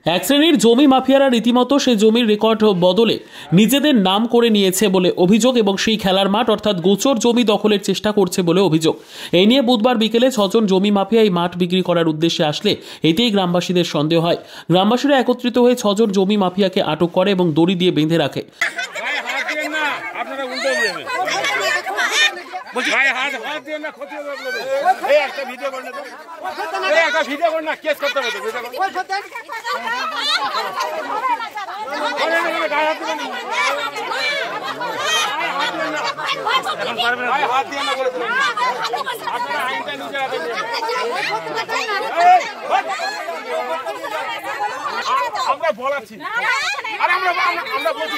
এক শ্রেণীর জমি মাফিয়ারা রীতিমতো সেই জমির রেকর্ড বদলে নিজেদের নাম করে নিয়েছে বলে অভিযোগ এবং সেই খেলার মাঠ অর্থাৎ গোচর জমি দখলের চেষ্টা করছে বলে অভিযোগ। এই নিয়ে বুধবার বিকেলে 6 জন জমি মাফিয়া এই মাঠ বিক্রি করার উদ্দেশ্যে আসলে এতেই গ্রামবাসীদের সন্দেহ হয়। গ্রামবাসীরা একত্রিত হয়ে 6 জন জমি মাফিয়াকে আটক করে এবং দড়ি দিয়ে বেঁধে রাখে। আমরা বলাচ্ছি আর আমরা বলছি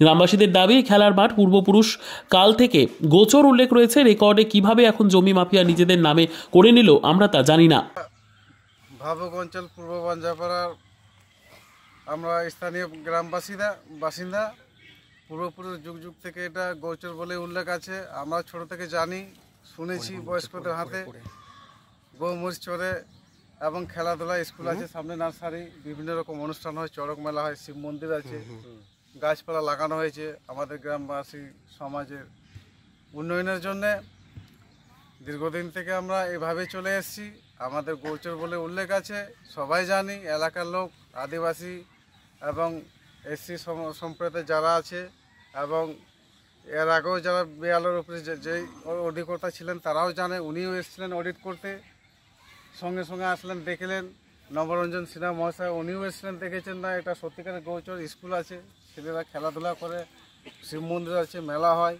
গ্রামবাসীদের দাবি খেলার মাঠ পূর্বপুরুষ কাল থেকে গোচর উল্লেখ রয়েছে রেকর্ডে। কিভাবে এখন জমি মাফিয়া নিজেদের নামে করে নিল আমরা তা জানি না। ভাবুক অঞ্চল পূর্ব বাঞ্জাপাড়ার আমরা স্থানীয় বাসিন্দা পূর্বপুরুষ যুগ থেকে এটা গোচর বলে উল্লেখ আছে। আমরা ছোট থেকে জানি শুনেছি বয়স্কদের হাতে গৌমুষ চড়ে এবং খেলাধুলা স্কুল আছে, সামনে নার্সারি, বিভিন্ন রকম অনুষ্ঠান হয়, চড়ক মেলা হয়, শিব মন্দির আছে, গাছপালা লাগানো হয়েছে আমাদের গ্রামবাসী সমাজের উন্নয়নের জন্যে। দীর্ঘদিন থেকে আমরা এভাবে চলে এসেছি। আমাদের গোচর বলে উল্লেখ আছে, সবাই জানি, এলাকার লোক, আদিবাসী এবং এসসি সম্প্রদায় যারা আছে এবং এর আগেও যারা বিয়ালের উপরে যেই অধিকর্তা ছিলেন তারাও জানে। উনিও এসেছিলেন অডিট করতে, সঙ্গে সঙ্গে আসলেন, দেখলেন। নবরঞ্জন সিনহা মহাশয় উনিও এসেছিলেন, দেখেছেন না এটা সত্যিকারের গোচর। স্কুল আছে, ছেলেরা খেলাধুলা করে, শিব মন্দির আছে, মেলা হয়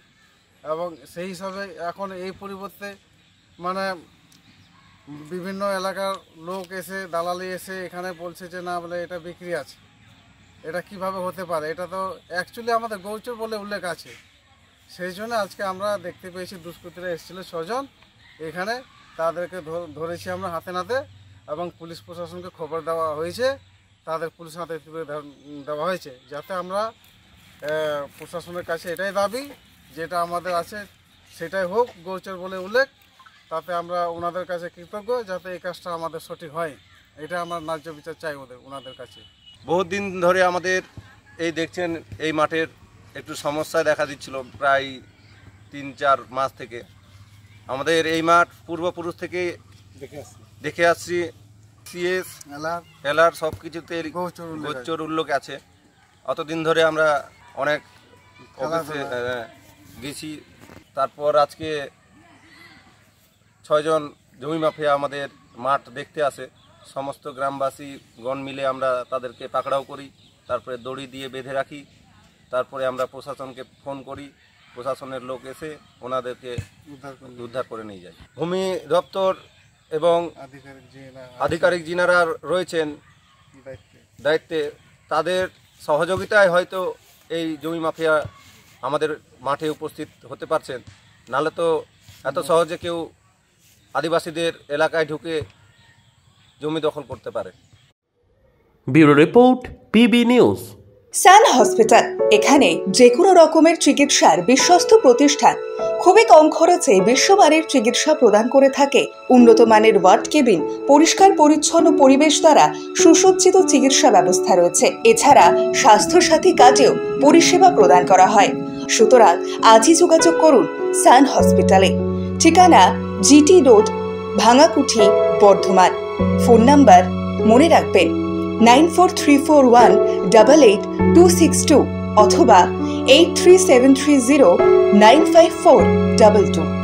এবং সেই হিসাবে এখন এই পরিবর্তে মানে বিভিন্ন এলাকার লোক এসে দালালি এসে এখানে বলছে যে না বলে এটা বিক্রি আছে। এটা কিভাবে হতে পারে? এটা তো অ্যাকচুয়ালি আমাদের গোচর বলে উল্লেখ আছে। সেই জন্য আজকে আমরা দেখতে পেয়েছি দুষ্কৃতীরা এসেছিল 6 জন এখানে, তাদেরকে ধরেছি আমরা হাতে নাতে এবং পুলিশ প্রশাসনকে খবর দেওয়া হয়েছে, তাদের পুলিশ হাতে তুলে দেওয়া হয়েছে, যাতে আমরা প্রশাসনের কাছে এটাই দাবি যেটা আমাদের আছে সেটাই হোক, গোচর বলে উল্লেখ। তাতে আমরা ওনাদের কাছে কৃতজ্ঞ যাতে এই কাজটা আমাদের সঠিক হয়। এটা আমরা ন্যায্য বিচার চাই ওনাদের কাছে। বহুত দিন ধরে আমাদের এই দেখছেন এই মাঠের একটু সমস্যা দেখা দিচ্ছিল, প্রায় 3-4 মাস থেকে। আমাদের এই মাঠ পূর্বপুরুষ থেকে দেখে আসছি, সিএস এলার সব কিছুতে গোচর উল্লেখ আছে। অতদিন ধরে আমরা অনেক অফিসে গেছি। তারপর আজকে 6 জন জমি মাফিয়া আমাদের মাঠ দেখতে আসে। সমস্ত গ্রামবাসীগণ মিলে আমরা তাদেরকে পাকড়াও করি, তারপরে দড়ি দিয়ে বেঁধে রাখি, তারপরে আমরা প্রশাসনকে ফোন করি, প্রশাসনের লোক এসে ওনাদেরকে উদ্ধার করে নিয়ে যায়। ভূমি দপ্তর এবং আধিকারিক যিনারা রয়েছেন দায়িত্বে, তাদের সহযোগিতায় হয়তো এই জমি মাফিয়া আমাদের মাঠে উপস্থিত হতে পারছেন, নাহলে তো এত সহজে কেউ আদিবাসীদের এলাকায় ঢুকে জমি দখল করতে পারে। Bureau report, PB news. Sun hospital, এখানে যে কোনো রকমের চিকিৎসার বিশ্বস্ত প্রতিষ্ঠান। খুবই কম খরচে বিশ্বমানের চিকিৎসা প্রদান করে থাকে। উন্নত মানের ওয়ার্ড কেবিন, পরিষ্কার পরিচ্ছন্ন পরিবেশ দ্বারা সুসজ্জিত চিকিৎসা ব্যবস্থা রয়েছে। এছাড়া স্বাস্থ্য সাথী কাজেও পরিষেবা প্রদান করা হয়। সুতরাং আজই যোগাযোগ করুন সান হসপিটালে। ঠিকানা GT road, Bhangakuthi, Bardhaman. Phone number মনে রাখবেন 9434188262 অথবা 83730954222।